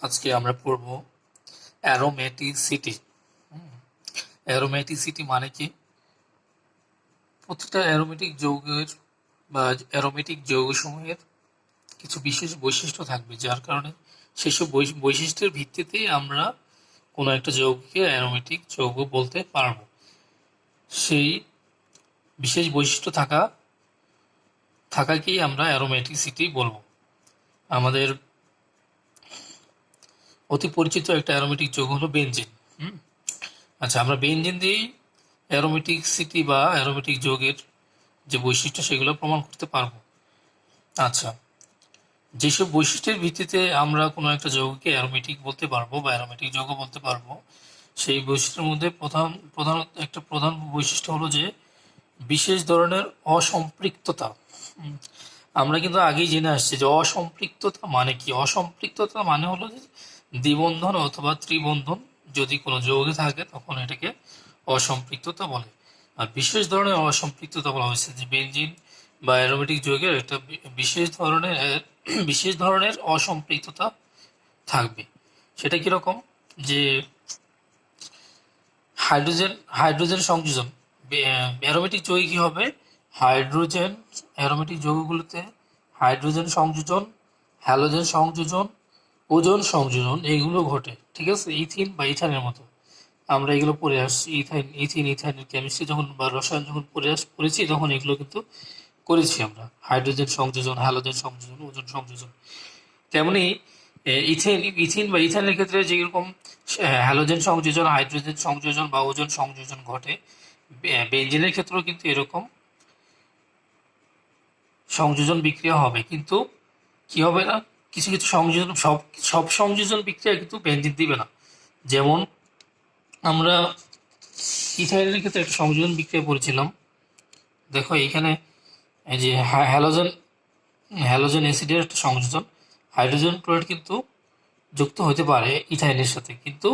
আজকে আমরা পড়ব অ্যারোমেটিসিটি। অ্যারোমেটিসিটি মানে কি? প্রতিটা অ্যারোমেটিক যৌগের বা অ্যারোমেটিক যৌগসমূহের কিছু বিশেষ বৈশিষ্ট্য থাকবে, যার কারণে সেসব বৈশিষ্ট্যের ভিত্তিতেই আমরা কোনো একটা যৌগকে অ্যারোমেটিক যৌগ বলতে পারবো। সেই বিশেষ বৈশিষ্ট্য থাকাকেই আমরা অ্যারোমেটিসিটি বলবো। আমাদের অতি পরিচিত একটা অ্যারোমেটিক যৌগ হলো বেনজিন। আচ্ছা, আমরা বেনজিন দিয়েই অ্যারোমেটিসিটি বা অ্যারোমেটিক যৌগের যে বৈশিষ্ট্য সেগুলো প্রমাণ করতে পারবো। আচ্ছা, যেসব বৈশিষ্ট্যের ভিত্তিতে আমরা কোনো একটা যৌগকে অ্যারোমেটিক বলতে পারবো বা অ্যারোমেটিক যৌগ বলতে পারবো, সেই বৈশিষ্ট্যের মধ্যে প্রধান বৈশিষ্ট্য হলো যে বিশেষ ধরনের অসম্পৃক্ততা। আমরা কিন্তু আগেই জেনে আসছি যে অসম্পৃক্ততা মানে কি। অসম্পৃক্ততা মানে হলো যে দ্বিবন্ধন অথবা ত্রিবন্ধন যদি কোনো যৌগে থাকে তখন এটাকে অসম্পৃক্ততা বলে। আর বিশেষ ধরনের অসম্পৃক্ততা বলা হয়েছে যে বেনজিন বা অ্যারোমেটিক যৌগের একটা বিশেষ ধরনের অসম্পৃক্ততা থাকবে। সেটা কিরকম? যে হাইড্রোজেন সংযোজন, অ্যারোমেটিক যৌগে কি হবে? অ্যারোমেটিক যৌগগুলোতে হাইড্রোজেন সংযোজন, হ্যালোজেন সংযোজন, ওজোন সংযোজন এগুলো ঘটে। ঠিক আছে, ইথিন বা ইথানের মতো আমরা এগুলো পড়ে আসছি। ইথাইনের কেমিস্ট্রি যখন বা রসায়ন যখন পড়েছি তখন এগুলো কিন্তু করেছি আমরা। হাইড্রোজেন সংযোজন, হ্যালোজেন সংযোজন, ওজোন সংযোজন। তেমনি ইথিন বা ইথানের ক্ষেত্রে যেরকম হ্যালোজেন সংযোজন, হাইড্রোজেন সংযোজন বা ওজোন সংযোজন ঘটে, বেনজিনের ক্ষেত্রেও কিন্তু এরকম সংযোজন বিক্রিয়া হবে। কিন্তু কি হবে না, কিছু কিছু সংযোজন, সব সংযোজন বিক্রিয়া কিন্তু বেনজিন দিবে না। যেমন আমরা ইথাইনের ক্ষেত্রে একটা সংযোজন বিক্রিয়া করেছিলাম। দেখো এখানে এই যে হ্যালোজেন অ্যাসিডের একটা সংযোজন, হাইড্রোজেন ক্লোরাইড কিন্তু যুক্ত হতে পারে ইথাইনের সাথে, কিন্তু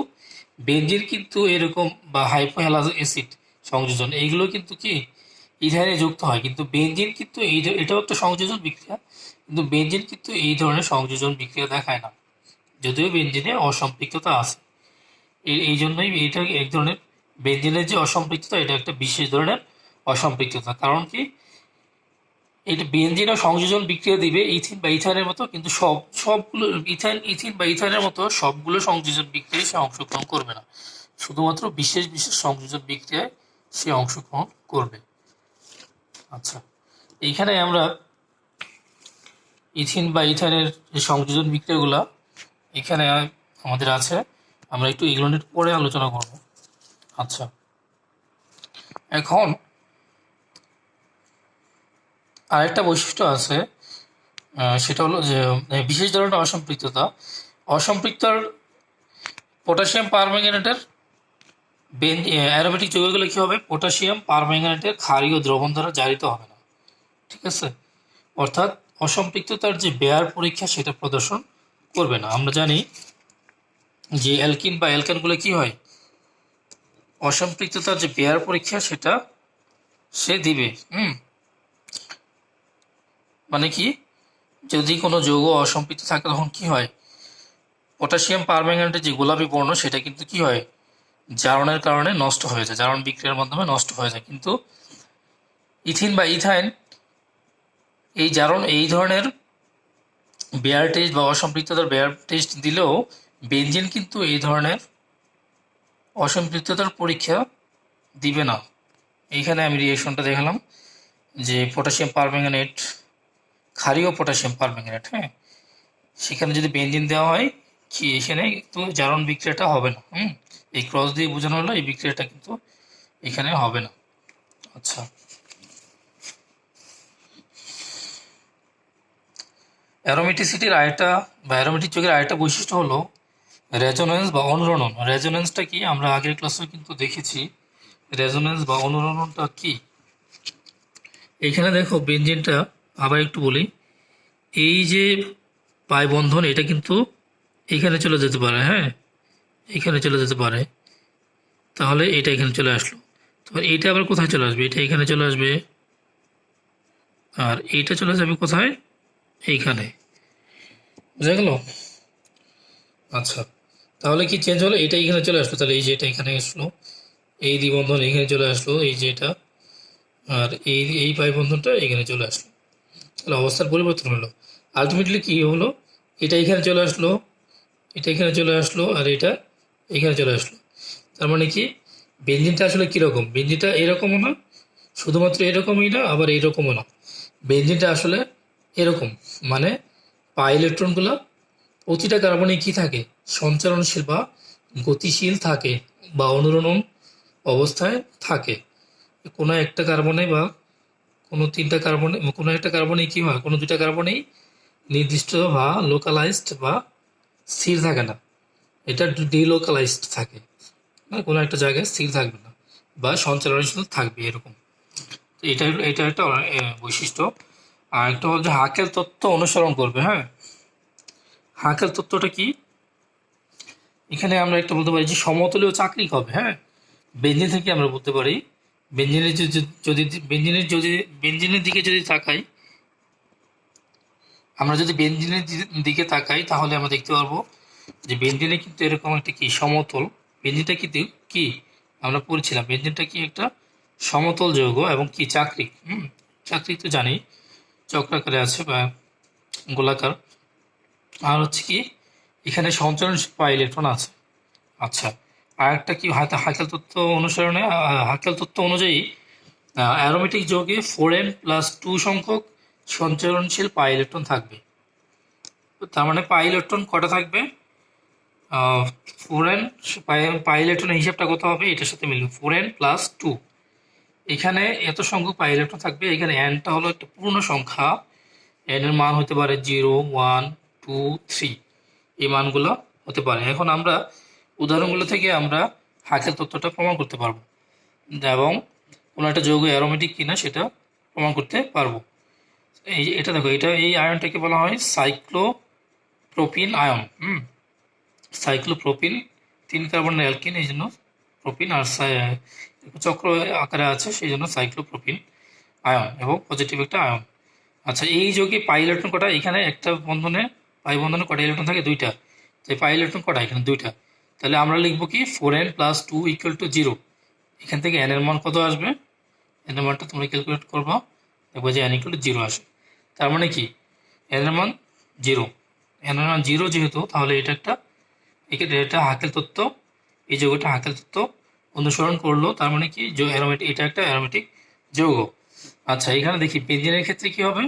বেনজিন কিন্তু এরকম বা হাইপোহ্যালোজেন অ্যাসিড সংযোজন এইগুলো কিন্তু কি ইথাইনে যুক্ত হয়। কিন্তু বেনজিন কিন্তু এটাও একটা সংযোজন বিক্রিয়া, কিন্তু বেনজিন কিন্তু এই ধরনের সংযোজন বিক্রিয়া দেখায় না, যদিও বেনজিনে অসম্পৃক্ততা আছে। এই জন্যই এটা এক ধরনের, বেনজিনের যে অসম্পৃক্ততা এটা একটা বিশেষ ধরনের অসম্পৃক্ততা। কারণ কি, এটা বেনজিনও সংযোজন বিক্রিয়া দিবে ইথিন বা ইথাইনের মতো, কিন্তু সবগুলো ইথিন বা ইথাইনের মতো সবগুলো সংযোজন বিক্রিয়ায় সে অংশগ্রহণ করবে না। শুধুমাত্র বিশেষ বিশেষ সংযোজন বিক্রিয়ায় সে অংশগ্রহণ করবে। আচ্ছা, এইখানে আমরা ইথিন বা ইথাইনের যে সংযোজন বিক্রিয়াগুলো এখানে আমাদের আছে, আমরা একটু এগুলো নিয়ে পরে আলোচনা করব। আচ্ছা, এখন আরেকটা বৈশিষ্ট্য আছে, সেটা হলো যে বিশেষ ধরনের অসম্পৃক্তর পটাশিয়াম পারম্যাঙ্গানেটের অ্যারোমেটিক যৌগগুলো কি হবে? পটাশিয়াম পারম্যাঙ্গানেটের ক্ষারীয় দ্রবণ দ্বারা জারিত হবে না। ঠিক আছে, অর্থাৎ অসম্পৃক্ততার যে বেয়ার পরীক্ষা সেটা প্রদর্শন করবে না। আমরা জানি যে অ্যালকিন বা অ্যালকানগুলো কি হয়, অসম্পৃক্ততার যে বেয়ার পরীক্ষা সেটা সে দিবে। মানে কি, যদি কোনো যৌগ অসম্পৃক্ত থাকে তখন কি হয়, পটাশিয়াম পারম্যাঙ্গানেটের যে গোলাপি বর্ণ সেটা কিন্তু কি হয়, জারণের কারণে নষ্ট হয়ে যায়, জারণ বিক্রিয়ার মাধ্যমে নষ্ট হয়ে যায়। কিন্তু ইথিন বা ইথাইন এই ধরনের বেয়ার টেস্ট বা অসম্পৃক্ততার বেয়ার টেস্ট দিলেও বেনজিন কিন্তু এই ধরনের অসম্পৃক্ততার পরীক্ষা দিবে না। এইখানে আমি রিয়েকশনটা দেখালাম যে পটাশিয়াম পারম্যাঙ্গানেট, ক্ষারীয় পটাশিয়াম পারম্যাঙ্গানেট, সেখানে যদি বেনজিন দেওয়া হয় কি এখানে কিন্তু জারণ বিক্রিয়াটা হবে না। এই ক্রস দিয়ে বোঝানো হলো এই বিক্রিয়াটা কিন্তু এখানে হবে না। আচ্ছা, অ্যারোমেটিসিটির অ্যারোমেটিক যৌগের আরেকটা বৈশিষ্ট্য হলো রেজোনেন্স বা অনুরণন। রেজোনেন্সটা কি আমরা আগের ক্লাসে কিন্তু দেখেছি। রেজোনেন্স বা অনুরণনটা কি, এখানে দেখো বেনজিনটা আবার একটু বলি, এই যে পাই বন্ধন এটা কিন্তু এখানে চলে যেতে পারে, এখানে চলে যেতে পারে, তাহলে এটা এখানে চলে আসলো। তারপর এইটা আবার কোথায় চলে আসবে, এটা এখানে চলে আসবে, আর এইটা চলে যাবে কোথায়, এইখানে। বুঝা গেল? আচ্ছা, তাহলে কি চেঞ্জ হলো? এটা এখানে চলে আসলো, তাহলে এই যে এটা এখানে আসলো, এই দ্বিবন্ধন এখানে চলে আসলো, এই যে এটা, আর এই পাই বন্ধনটা এখানে চলে আসলো। তাহলে অবস্থার পরিবর্তন হলো। আলটিমেটলি কি হলো? এটা এখানে চলে আসলো, এটা এখানে চলে আসলো, আর এটা এখানে চলে আসলো। তার মানে কি বেঞ্জিনটা আসলে কীরকম? বেঞ্জিনটা এরকমও না, শুধুমাত্র এরকমই না, আবার এইরকমও না। বেঞ্জিনটা আসলে এরকম, মানে পাই ইলেকট্রনগুলো প্রতিটা কার্বনে কি থাকে? সঞ্চালনশীল বা গতিশীল থাকে, বা অনুরণন অবস্থায় থাকে। কোনো একটা কার্বনে বা কোনো তিনটা কার্বনে, কোনো একটা কার্বনে কি হয়, কোনো দুইটা কার্বনেই নির্দিষ্ট বা লোকালাইজড বা স্থির থাকে না, এটা ডিলোকালাইজড থাকে, মানে কোনো একটা জায়গায় স্থির থাকবে না বা সঞ্চালনশীল থাকবে এরকম। তো এটা একটা বৈশিষ্ট্য। আর একটা হল যে হাকেল তত্ত্ব অনুসরণ করবে। হ্যাঁ, হাকেল তত্ত্বটা কি? এখানে আমরা একটা বলতে পারি যে সমতলীয় চাকরিক হবে। হ্যাঁ, বেঞ্জিন থেকে আমরা বলতে পারি, বেঞ্জিনের যদি বেঞ্জিনের দিকে যদি তাকাই, আমরা যদি বেঞ্জিনের দিকে তাকাই তাহলে আমরা দেখতে পারবো যে বেঞ্জিনে কিন্তু এরকম একটা কি সমতল, বেঞ্জিনটা কিন্তু কি আমরা পড়ছিলাম, বেঞ্জিনটা কি একটা সমতল যৌগ এবং কি চাকরিক। চাকরিক তো জানি চক্রাকারে আছে বা গোলাকার। আর হচ্ছে কি এখানে সঞ্চালনশীল পাই ইলেকট্রন আছে। আচ্ছা, আর একটা কি হাকেল তত্ত্ব অনুসরণে, হাকেল তত্ত্ব অনুযায়ী অ্যারোমেটিক যৌগে 4n+2 সংখ্যক সঞ্চালনশীল পাই ইলেকট্রন থাকবে। তার মানে পাই ইলেকট্রন কটা থাকবে? 4n, পাই ইলেকট্রনের হিসাবটা কত হবে? এটার সাথে মিলবে 4n+2। এখানে এত সংখ্যক পাই ইলেকট্রন থাকবে। এখানে এনটা হলো একটা পূর্ণ সংখ্যা, এন এর মান হতে পারে 0, 1, 2, 3, এই মানগুলো হতে পারে। এখন আমরা উদাহরণগুলো থেকে আমরা হাকেল তত্ত্বটা প্রমাণ করতে পারবো এবং কোনো একটা যৌগ অ্যারোমেটিক কিনা সেটা প্রমাণ করতে পারবো। এই যে এটা দেখো, এই আয়নটাকে বলা হয় সাইক্লোপ্রোপিন আয়ন। সাইক্লোপ্রোপিন 3 কার্বনের অ্যালকিন, এই জন্য প্রোপিন, আর চক্র আকারে আছে সেই জন্য সাইক্লোপ্রোপিন আয়ন, এবং পজিটিভ একটা আয়ন। আচ্ছা, এই যৌগে পাই ইলেকট্রন কটা? এখানে একটা বন্ধনে, পাই বন্ধনে কটা ইলেকট্রন থাকে? 2টা। তো পাই ইলেকট্রন কটা? এখানে 2টা। তাহলে আমরা লিখবো কি 4n+2 = 0। এখান থেকে n এর মান কত আসবে? n এর মানটা তোমরা ক্যালকুলেট করবা, দেখবো যে n = 0 আসে। তার মানে কি n এর মান 0, n এর মান 0 যেহেতু, তাহলে এটা হাকেল তত্ত্ব, এই যৌগটা হাকেল তত্ত্ব অনুসরণ করলো। তার মানে কি অ্যারোমেটিক, এটা একটা অ্যারোমেটিক যৌগ। আচ্ছা, এখানে দেখি বেঞ্জিনের ক্ষেত্রে কি হবে।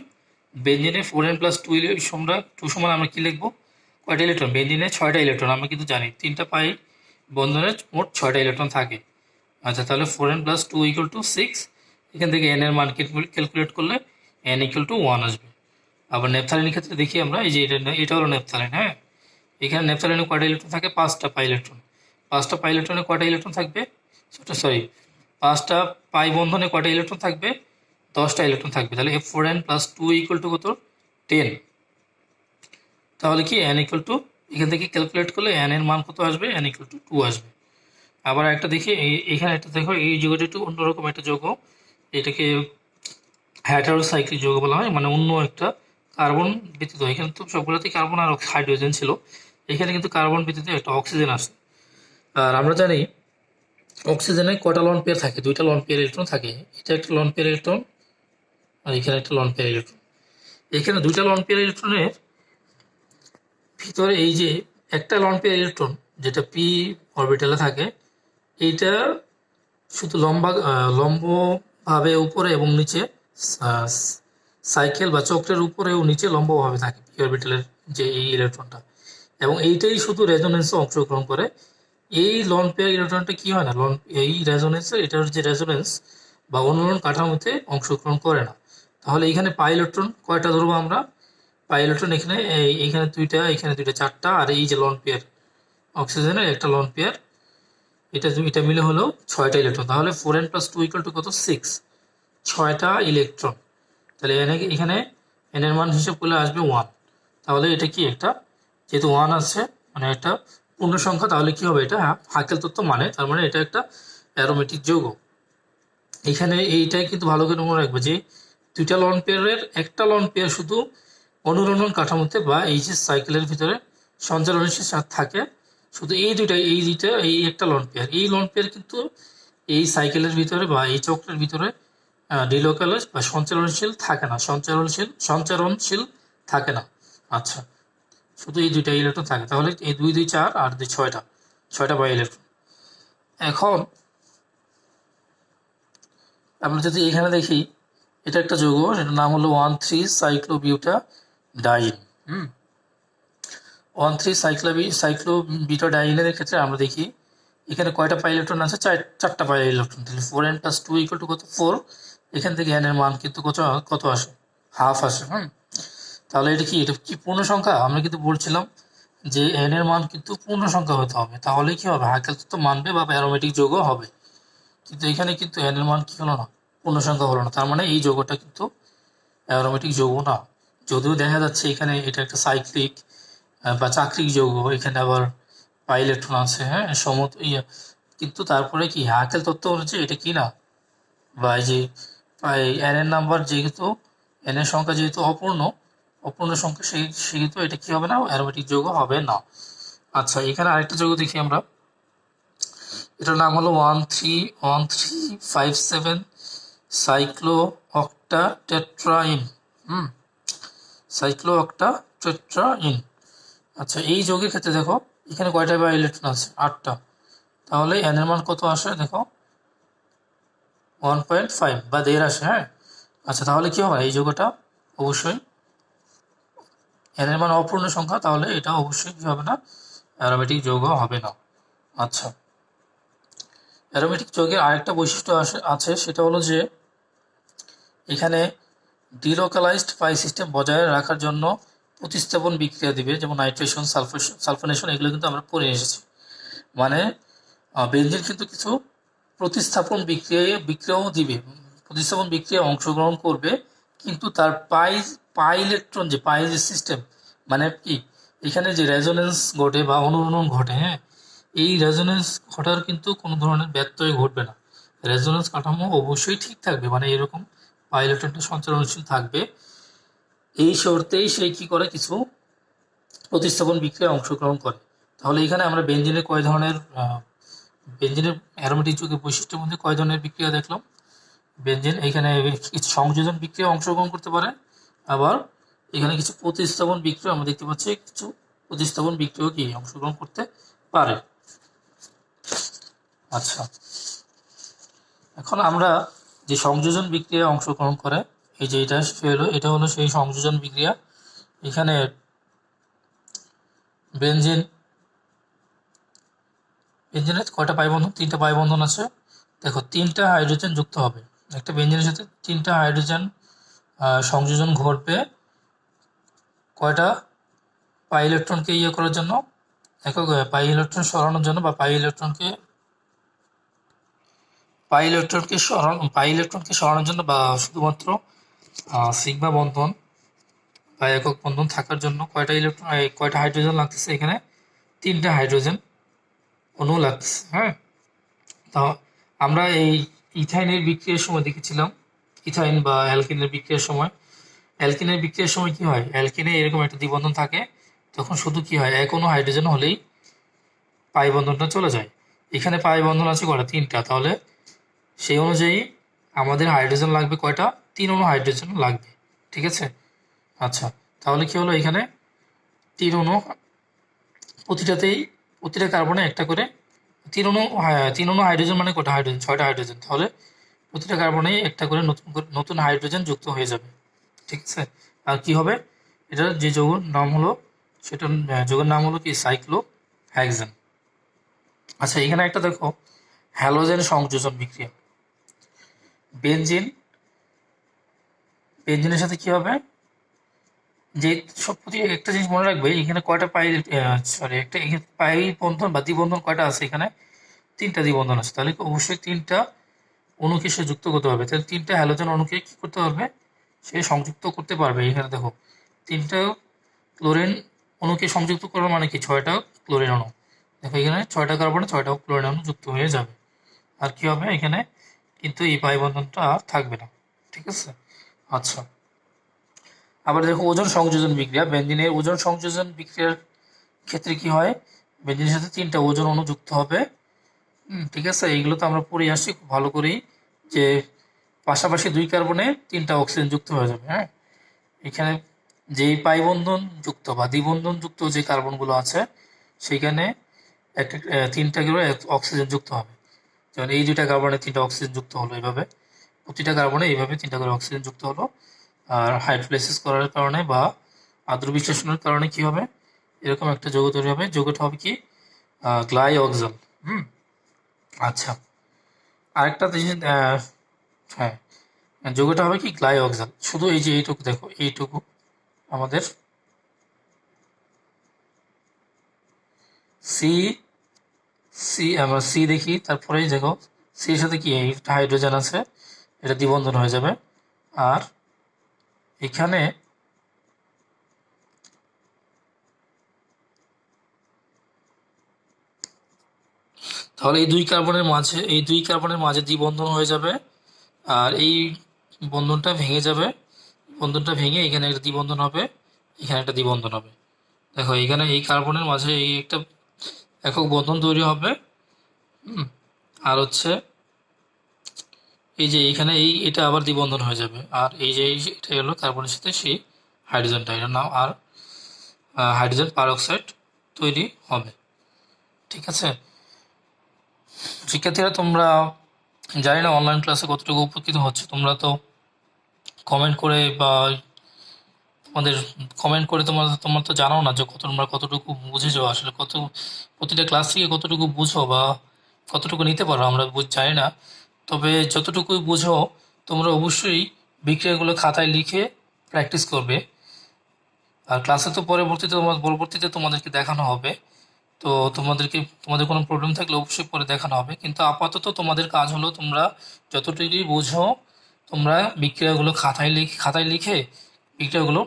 বেঞ্জিনে 4n+2 সমান আমরা কি লিখবো? কয়টা ইলেকট্রন? বেঞ্জিনে 6টা ইলেকট্রন। আমরা কিন্তু জানি 3টা পাই বন্ধনে মোট 6টা ইলেকট্রন থাকে। আচ্ছা, তাহলে 4n+2 = 6। এখান থেকে n এর মান ক্যালকুলেট করলে n = 1 আসবে। আবার নেপথালিনের ক্ষেত্রে দেখি আমরা, এই যে এটা হলো নেপথালিন। হ্যাঁ, এখানে নেপথালিনে কয়টা ইলেকট্রন থাকে? 5টা পাই ইলেকট্রন। 5টা পাই ইলেকট্রনে কয়টা ইলেকট্রন থাকবে? সরি, 5টা পাই বন্ধনে কয়টা ইলেকট্রন থাকবে? 10টা ইলেকট্রন থাকবে। তাহলে 4n+2 = কত? 10। তাহলে কি n = এখান থেকে ক্যালকুলেট করলে n এর মান কত আসবে? n = 2 আসবে। আবার একটা দেখি, এখানে একটা দেখো, এই যৌগটা একটু অন্যরকম একটা যৌগ। এটাকে হেটারোসাইক্লিক যৌগ বলা হয়, মানে অন্য একটা কার্বন ব্যতীত। এখানে তো সবগুলোতেই কার্বন আর হাইড্রোজেন ছিল, এখানে কিন্তু কার্বন ব্যতীত একটা অক্সিজেন আছে। আর আমরা জানি অক্সিজেনে কটা লন পেয়ার থাকে? 2টা লন পেয়ার ইলেকট্রন থাকে। এটা একটা লন পেয়ার ইলেকট্রন, আর এখানে একটা লন পেয়ার ইলেকট্রন। এখানে 2টা লন পেয়ার ইলেকট্রনের ভিতরে এই যে একটা লন পেয়ার ইলেকট্রন যেটা পি অরবিটালে থাকে, এইটা শুধু লম্বভাবে উপরে এবং নিচে, সাইকেল বা চক্রের উপরে ও নিচে লম্বভাবে থাকে পি অরবিটালের যে এই ইলেকট্রনটা, এবং এইটাই শুধু রেজোনেন্সে অংশগ্রহণ করে। এই লন পেয়ার ইলেকট্রনটা কি হয় না, এই রেজোনেন্সে, এটার যে রেজোনেন্স বা অনুরণন কাঠামোতে অংশগ্রহণ করে না। তাহলে এখানে পাই ইলেকট্রন কয়টা ধরবো আমরা? পাই ইলেকট্রন এখানে এইখানে 2টা, এখানে 2টা, 4টা, আর এই যে লন পেয়ার অক্সিজেনের একটা লন পেয়ার, এটা মিলে হলো 6টা ইলেকট্রন। তাহলে 4n+2 = কত? 6, 6টা ইলেকট্রন। তাহলে এখানে n এর মান হিসাব করলে আসবে 1। তাহলে এটা কি একটা, যেহেতু 1 আছে মানে একটা পূর্ণ সংখ্যা, তাহলে কি হবে? এটা হাকেল তত্ত্ব মানে, তার মানে এটা একটা অ্যারোমেটিক যৌগ। এখানে এইটাই কিন্তু ভালো করে মনে রাখবে যে 2টা লন পেয়ারের একটা লন পেয়ার শুধু অনুরণন কাঠামোতে বা এই যে সাইকেলের ভিতরে সঞ্চালনশীল থাকে শুধু এই একটা লোন পেয়ার। এই লোন পেয়ার কিন্তু এই সাইকেলের ভিতরে বা এই চক্রের ভিতরে ডিলোকালাইজ বা সঞ্চালনশীল থাকে না, সঞ্চারণশীল থাকে না। আচ্ছা, শুধু এই দুইটা ইলেকট্রন থাকে। তাহলে এই 2 2 4 আর 2 ছয়টা বাই ইলেকট্রন। এখন আমরা যদি এখানে দেখি, এটা একটা যৌগ, এটার নাম হলো 1,3-সাইক্লোবিউটাডাইন। 1,3-সাইক্লোবিউটাডাইনের ক্ষেত্রে আমরা দেখি এখানে কয়টা পাই ইলেকট্রন আছে? চারটা পাই ইলেকট্রন। তাহলে 4n + 2 = কত? 4। এখান থেকে n এর মান কিন্তু কত আসে? হাফ আসে। তাহলে এটা কি পূর্ণ সংখ্যা? আমরা কিন্তু বলছিলাম যে n এর মান কিন্তু পূর্ণ সংখ্যা হতে হবে, তাহলে কি হবে? হাইকেল তত্ত্ব মানবে বা অ্যারোমেটিক যৌগ হবে। কিন্তু এখানে কিন্তু n এর মান কি হলো না? পূর্ণ সংখ্যা হলো না। তার মানে এই যৌগটা কিন্তু অ্যারোমেটিক যৌগ না। যদিও দেখা যাচ্ছে এখানে এটা একটা সাইক্লিক বা চাক্রিক যৌগ, এখানে আবার পাই ইলেকট্রন আছে, কিন্তু তারপরে কি হাইকেল তত্ত্ব অনুযায়ী এটা কি না, বা এই যে n এর নাম্বার যেহেতু n এর সংখ্যা যেহেতু অপূর্ণ সংখ্যা, সেহেতু এটা কি হবে না? অ্যারোমেটিক যৌগ হবে না। আচ্ছা, এখানে আরেকটা যৌগ দেখি আমরা। এটার নাম হলো 1,3,1,3,5,7 সাইক্লোঅক্টাটেট্রাইন। সাইক্লোঅক্টাটেট্রাইন। আচ্ছা, এই যৌগের ক্ষেত্রে দেখো এখানে কয়টা বাই ইলেকট্রন আছে? 8টা। তাহলে n এর মান কত আসে? দেখো 1.5 বা 1.5 আসে। আচ্ছা, তাহলে কি হবে? এই যৌগটা অবশ্যই n এর মান অপূর্ণ সংখ্যা, তাহলে এটা অবশ্যই কি হবে না? অ্যারোমেটিক যৌগ হবে না। আচ্ছা, অ্যারোমেটিক যৌগের আরেকটা বৈশিষ্ট্য আছে, সেটা হলো যে এখানে ডিলোকালাইজড পাই সিস্টেম বজায় রাখার জন্য প্রতিস্থাপন বিক্রিয়া দিবে, যেমন নাইট্রেশন, সালফোনেশন, এগুলো কিন্তু আমরা পড়ে এসেছি। মানে বেনজিন কিন্তু কিছু প্রতিস্থাপন বিক্রিয়াও দিবে, প্রতিস্থাপন বিক্রিয়ায় অংশগ্রহণ করবে, কিন্তু তার পাই ইলেকট্রন যে পাই যে সিস্টেম, মানে কি এখানে যে রেজোনেন্স ঘটে বা অনুরণন ঘটে, এই রেজোনেন্স ঘটার কিন্তু কোনো ধরনের ব্যত্যয় ঘটবে না। রেজোনেন্স কাঠামো অবশ্যই ঠিক থাকবে, মানে এরকম পাই ইলেকট্রনটা সঞ্চালনশীল থাকবে। এই শর্তেই সে কি করে? কিছু প্রতিস্থাপন বিক্রিয়ায় অংশগ্রহণ করে। তাহলে এখানে আমরা বেনজিনের অ্যারোমেটিক যৌগের বৈশিষ্ট্যের মধ্যে কয় ধরনের বিক্রিয়া দেখলাম? বেনজিন এখানে কিছু সংযোজন বিক্রিয়া অংশগ্রহণ করতে পারে, আবার এখানে কিছু প্রতিস্থাপন বিক্রিয়া আমরা দেখতে পাচ্ছি, কিছু প্রতিস্থাপন বিক্রিয়াও কি অংশগ্রহণ করতে পারে। আচ্ছা, এখন আমরা যে সংযোজন বিক্রিয়া অংশগ্রহণ করে, এই যে এটা হলো সেই সংযোজন বিক্রিয়া। এখানে বেনজিনের কয়টা পাই বন্ধন? 3টা পাই বন্ধন আছে। দেখো 3টা হাইড্রোজেন যুক্ত হবে, একটা বেনজিনের সাথে 3টা হাইড্রোজেন সংযোজন ঘটবে কয়টা পাই ইলেকট্রনকে করার জন্য, পাই ইলেকট্রন সরানোর জন্য, বা পাই ইলেকট্রনকে সরানোর জন্য, বা শুধুমাত্র সিগমা বন্ধন বা একক বন্ধন থাকার জন্য কয়টা হাইড্রোজেন লাগতেছে? এখানে 3টা হাইড্রোজেন অণু লাগতেছে। তা আমরা এই ইথাইনের বিক্রিয়ার সময় দেখেছিলাম, ইথাইন বা অ্যালকিনের বিক্রিয়ার সময় কি হয়? অ্যালকিনে এরকম একটা দ্বিবন্ধন থাকে, তখন শুধু কি হয়? এক অণু হাইড্রোজেন হলেই পাই বন্ধনটা চলে যায়। এখানে পাই বন্ধন আছে কয়টা? 3টা। তাহলে সেই অনুযায়ী আমাদের হাইড্রোজেন লাগবে কয়টা? 3 অণু হাইড্রোজেন লাগবে। ঠিক আছে? আচ্ছা, তাহলে কি হলো? এখানে 3 অণু, প্রতিটা কার্বনে একটা করে 3 অণু হাইড্রোজেন, মানে কয়টা হাইড্রোজেন? 6টা হাইড্রোজেন। তাহলে প্রতিটা কার্বনে একটা করে নতুন হাইড্রোজেন যুক্ত হয়ে যাবে। ঠিক আছে? আর কি হবে? এটার যে যৌগের নাম হলো, যৌগের নাম হলো কি? সাইক্লোহেক্সেন। আচ্ছা, এখানে একটা দেখো হ্যালোজেন সংযোজন বিক্রিয়া। বেনজিনের সাথে কি হবে? যে একটা জিনিস মনে রাখবে, এখানে কয়টা পাই বন্ধন বা দ্বিবন্ধন কয়টা আছে? এখানে 3টা দ্বিবন্ধন আছে। তাহলে অবশ্যই 3টা অণুকে সে যুক্ত করতে পারবে। তাহলে 3টা হ্যালোজেন অণুকে কি করতে পারবে? সে সংযুক্ত করতে পারবে। এখানে দেখো 3টা ক্লোরিন অণুকে সংযুক্ত করার মানে কি? 6টা ক্লোরিন অণু। দেখো এখানে 6টা কার্বনে 6টা ক্লোরিন অণু যুক্ত হয়ে যাবে। আর কি হবে? এখানে কিন্তু এই পাই বন্ধনটা আর থাকবে না। ঠিক আছে? আচ্ছা, আবার দেখো ওজোন সংযোজন বিক্রিয়া। বেনজিনের ওজোন সংযোজন বিক্রিয়ার ক্ষেত্রে কি হয়, বেঞ্জিনের সাথে 3টা ওজন অণু যুক্ত হবে। ঠিক আছে, এইগুলো তো আমরা পড়ে আসছি খুব ভালো করেই, যে পাশাপাশি 2 কার্বনে 3টা অক্সিজেন যুক্ত হয়ে যাবে। হ্যাঁ, এখানে যেই পাই বন্ধন যুক্ত বা দ্বিবন্ধন যুক্ত যে কার্বনগুলো আছে সেখানে একটা 3টা করে অক্সিজেন যুক্ত হবে। যেমন এই 2টা কার্বনে 3টা অক্সিজেন যুক্ত হলো, এইভাবে প্রতিটা কার্বনে এইভাবে 3টা করে অক্সিজেন যুক্ত হলো। আর হাইড্রোলাইসিস করার কারণে বা আদ্র বিশ্লেষণের কারণে কি হবে, এরকম একটা যৌগ তৈরি হবে। যৌগটা হবে কি, গ্লাইঅক্সাল। আচ্ছা, আরেকটা জিনিস, হ্যাঁ, যৌগটা হবে কি গ্লাইঅক্সাল। শুধু এই যে এইটুকু দেখো, এইটুকু আমাদের সি সি আমরা সি দেখি, তারপরেই দেখো সি এর সাথে কি একটা হাইড্রোজেন আছে, এটা দ্বিবন্ধন হয়ে যাবে। আর এখানে তাহলে এই দুই কার্বনের মাঝে দ্বিবন্ধন হয়ে যাবে, আর এই বন্ধনটা ভেঙে যাবে। বন্ধনটা ভেঙে এখানে একটা দ্বিবন্ধন হবে, এখানে একটা দ্বিবন্ধন হবে। দেখো এখানে এই কার্বনের মাঝে এই একটা একক বন্ধন তৈরি হবে। আর হচ্ছে এই যে এখানে এটা আবার দ্বিবন্ধন হয়ে যাবে। আর এই যে এটা হলো কার্বনের সাথে সেই হাইড্রোজেনটা, এটার নাম আর হাইড্রোজেন পারঅক্সাইড তৈরি হবে। ঠিক আছে শিক্ষার্থীরা, তোমরা জানি না অনলাইন ক্লাসে কতটুকু উপকৃত হচ্ছে। তোমরা তো কমেন্ট করে বা তোমাদের কমেন্ট করে তোমার তো জানাও না যে তোমরা কতটুকু বুঝেছো, আসলে প্রতিটা ক্লাস থেকে কতটুকু বুঝো বা কতটুকু নিতে পারো আমরা জানি না। তবে যতটুকুই বুঝো তোমরা অবশ্যই বিক্রিয়াগুলো খাতায় লিখে প্র্যাকটিস করবে। আর ক্লাসে তো পরবর্তীতে তোমাদেরকে দেখানো হবে। তো তোমাদের কোনো প্রবলেম থাকলে অবশ্যই পরে দেখানো হবে, কিন্তু আপাতত তোমাদের কাজ হলো তোমরা যতটুকুই বুঝো তোমরা বিক্রিয়াগুলো খাতায় লিখে বিক্রিয়াগুলো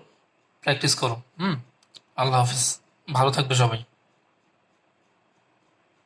প্র্যাকটিস করো। আল্লাহ হাফিজ, ভালো থাকবে সবাই।